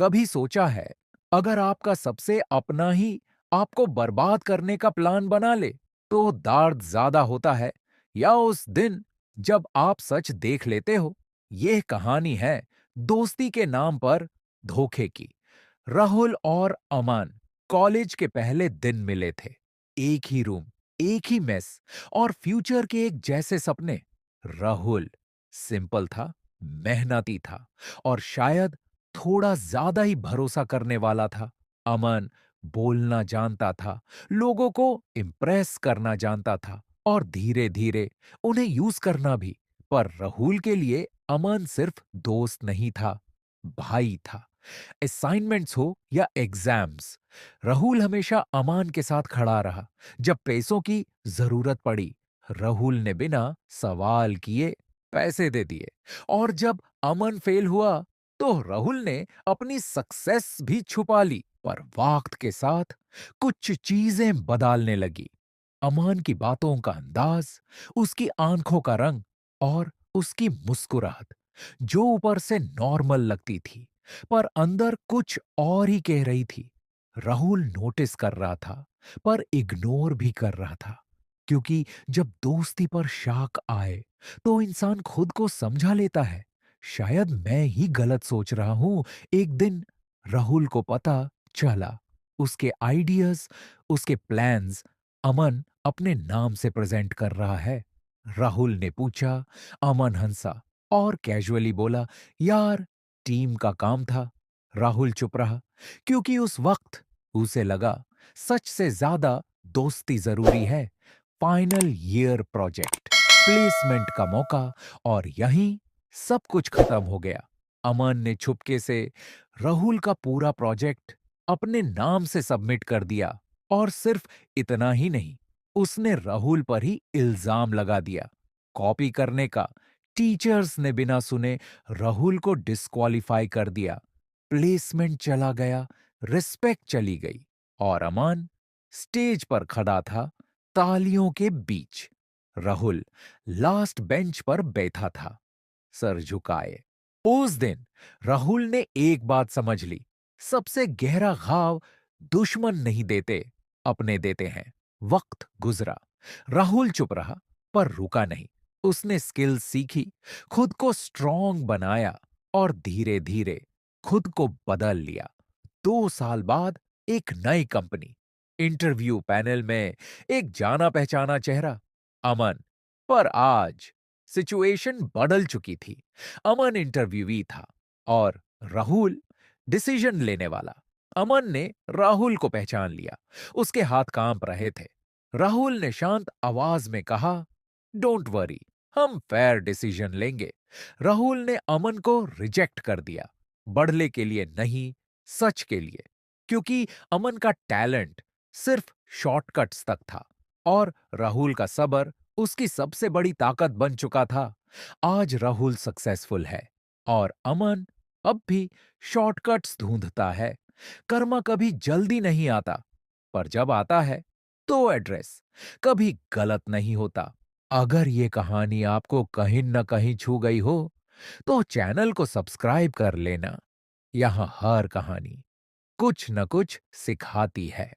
कभी सोचा है, अगर आपका सबसे अपना ही आपको बर्बाद करने का प्लान बना ले, तो दर्द ज्यादा होता है या उस दिन जब आप सच देख लेते हो? यह कहानी है दोस्ती के नाम पर धोखे की। राहुल और अमन कॉलेज के पहले दिन मिले थे। एक ही रूम, एक ही मेस और फ्यूचर के एक जैसे सपने। राहुल सिंपल था, मेहनती था और शायद थोड़ा ज्यादा ही भरोसा करने वाला था। अमन बोलना जानता था, लोगों को इम्प्रेस करना जानता था और धीरे धीरे उन्हें यूज करना भी। पर राहुल के लिए अमन सिर्फ दोस्त नहीं था, भाई था। असाइनमेंट्स हो या एग्जाम्स, राहुल हमेशा अमान के साथ खड़ा रहा। जब पैसों की जरूरत पड़ी, राहुल ने बिना सवाल किए पैसे दे दिए। और जब अमन फेल हुआ, तो राहुल ने अपनी सक्सेस भी छुपा ली। पर वक्त के साथ कुछ चीजें बदलने लगी। अमान की बातों का अंदाज, उसकी आंखों का रंग और उसकी मुस्कुराहट, जो ऊपर से नॉर्मल लगती थी पर अंदर कुछ और ही कह रही थी। राहुल नोटिस कर रहा था, पर इग्नोर भी कर रहा था, क्योंकि जब दोस्ती पर शाक आए तो इंसान खुद को समझा लेता है। शायद मैं ही गलत सोच रहा हूं। एक दिन राहुल को पता चला, उसके आइडियाज, उसके प्लान्स अमन अपने नाम से प्रेजेंट कर रहा है। राहुल ने पूछा, अमन हंसा और कैजुअली बोला, यार टीम का काम था। राहुल चुप रहा, क्योंकि उस वक्त उसे लगा सच से ज्यादा दोस्ती जरूरी है। फाइनल ईयर प्रोजेक्ट, प्लेसमेंट का मौका और यहीं सब कुछ खत्म हो गया। अमन ने छुपके से राहुल का पूरा प्रोजेक्ट अपने नाम से सबमिट कर दिया। और सिर्फ इतना ही नहीं, उसने राहुल पर ही इल्जाम लगा दिया कॉपी करने का। टीचर्स ने बिना सुने राहुल को डिस्क्वालीफाई कर दिया। प्लेसमेंट चला गया, रिस्पेक्ट चली गई और अमन स्टेज पर खड़ा था, तालियों के बीच। राहुल लास्ट बेंच पर बैठा था, सर झुकाए। उस दिन राहुल ने एक बात समझ ली, सबसे गहरा घाव दुश्मन नहीं देते, अपने देते हैं। वक्त गुजरा, राहुल चुप रहा पर रुका नहीं। उसने स्किल्स सीखी, खुद को स्ट्रांग बनाया और धीरे धीरे खुद को बदल लिया। 2 साल बाद एक नई कंपनी, इंटरव्यू पैनल में एक जाना पहचाना चेहरा, अमन। पर आज सिचुएशन बदल चुकी थी। अमन इंटरव्यूवी था और राहुल डिसीजन लेने वाला। अमन ने राहुल को पहचान लिया, उसके हाथ कांप रहे थे। राहुल ने शांत आवाज में कहा, डोंट वरी, हम फेयर डिसीजन लेंगे। राहुल ने अमन को रिजेक्ट कर दिया, बढ़ले के लिए नहीं, सच के लिए। क्योंकि अमन का टैलेंट सिर्फ शॉर्टकट्स तक था और राहुल का सब्र उसकी सबसे बड़ी ताकत बन चुका था। आज राहुल सक्सेसफुल है और अमन अब भी शॉर्टकट्स ढूंढता है। कर्मा कभी जल्दी नहीं आता, पर जब आता है तो एड्रेस कभी गलत नहीं होता। अगर ये कहानी आपको कहीं न कहीं छू गई हो, तो चैनल को सब्सक्राइब कर लेना। यहां हर कहानी कुछ न कुछ सिखाती है।